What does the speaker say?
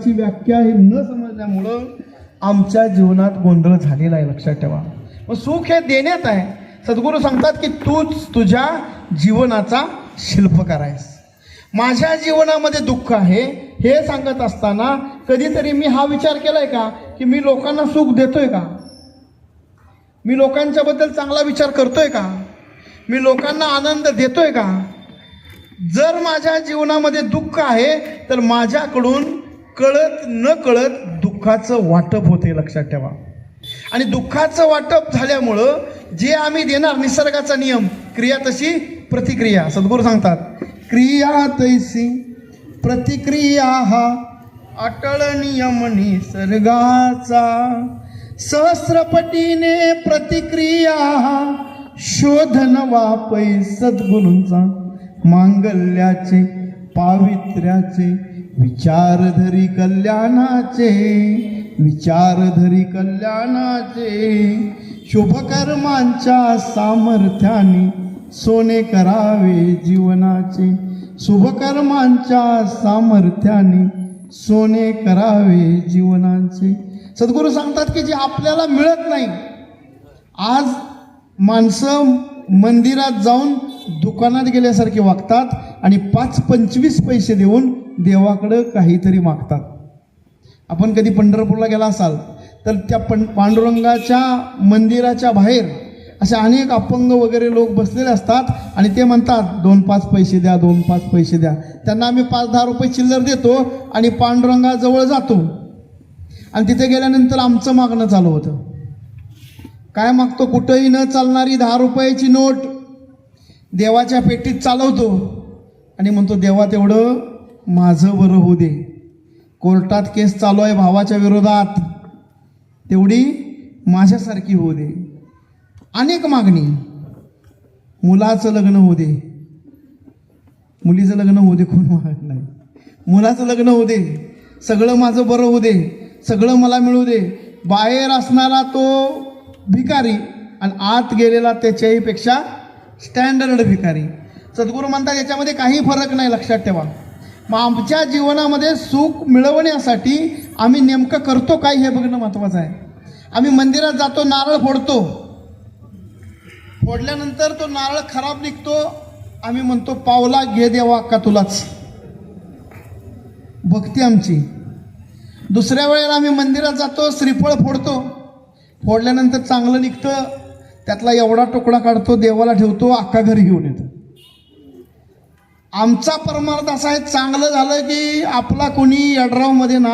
सुखाची व्याख्या हे न समजल्यामुळं आमच्या जीवनात गोंधळ झालेला आहे, लक्षात ठेवा. मग सुख हे देण्यात आहे. सद्गुरू सांगतात की तूच तुझ्या जीवनाचा शिल्पकार आहेस. माझ्या जीवनामध्ये दुःख आहे हे सांगत असताना कधीतरी मी हा विचार केलाय का की मी लोकांना सुख देतोय का? मी लोकांच्याबद्दल चांगला विचार करतोय का? मी लोकांना आनंद देतोय का? जर माझ्या जीवनामध्ये दुःख आहे तर माझ्याकडून कळत न कळत दुःखाचं वाटप होते, लक्षात ठेवा. आणि दुःखाचं वाटप झाल्यामुळं जे आम्ही देणार, निसर्गाचा नियम, क्रिया तशी प्रतिक्रिया. सद्गुरू सांगतात क्रिया तैसी प्रतिक्रिया हा अटळ नियम निसर्गाचा. सहस्रपटीने प्रतिक्रिया हा शोधन वापै सद्गुरूंचा. मांगल्याचे पावित्र्याचे विचारधरी कल्याणाचे, विचारधरी कल्याणाचे. शुभकर्मांच्या सामर्थ्याने सोने करावे जीवनाचे. शुभकर्मांच्या सामर्थ्याने सोने करावे जीवनाचे. सद्गुरू सांगतात की जे आपल्याला मिळत नाही, आज माणसं मंदिरात जाऊन दुकानात गेल्यासारखे वागतात आणि 5-25 पैसे देऊन देवाकडं काहीतरी मागतात. आपण कधी पंढरपूरला गेला असाल तर त्या पांडुरंगाच्या मंदिराच्या बाहेर असे अनेक अपंग वगैरे लोक बसलेले असतात आणि ते म्हणतात 2-5 पैसे द्या, 2-5 पैसे द्या. त्यांना आम्ही 5-10 रुपये चिल्लर देतो आणि पांडुरंगाजवळ जातो आणि तिथे गेल्यानंतर आमचं मागणं चालू होतं. काय मागतो? कुठंही न चालणारी 10 रुपयाची नोट देवाच्या पेटीत चालवतो आणि म्हणतो देवा तेवढं माझं बरं होऊ दे. कोर्टात केस चालू आहे भावाच्या विरोधात, तेवढी माझ्यासारखी होऊ दे. अनेक मागणी. मुलाचं लग्न होऊ दे, मुलीचं लग्न होऊ दे, कोण मागत नाही. मुलाचं लग्न होऊ दे, सगळं माझं बरं होऊ दे, सगळं मला मिळू दे. बाहेर असणारा तो भिकारी आणि आत गेलेला त्याच्याही पेक्षा स्टँडर्ड भिकारी. सद्गुरू म्हणतात याच्यामध्ये काही फरक नाही, लक्षात ठेवा. मग आमच्या जीवनामध्ये सुख मिळवण्यासाठी आम्ही नेमकं करतो काय हे बघणं महत्त्वाचं आहे. आम्ही मंदिरात जातो, नारळ फोडतो, फोडल्यानंतर तो नारळ खराब निघतो, आम्ही म्हणतो पावला घे देवा का तुलाच. भक्ती आमची. दुसऱ्या वेळेला आम्ही मंदिरात जातो, श्रीफळ फोडतो, फोडल्यानंतर चांगलं निघतं, त्यातला एवढा तुकडा काढतो, देवाला ठेवतो, अख्खा घरी घेऊन येतो. आमचा परमार्थ असा आहे, चांगलं झालं की आपला कोणी यड्रावमध्ये ना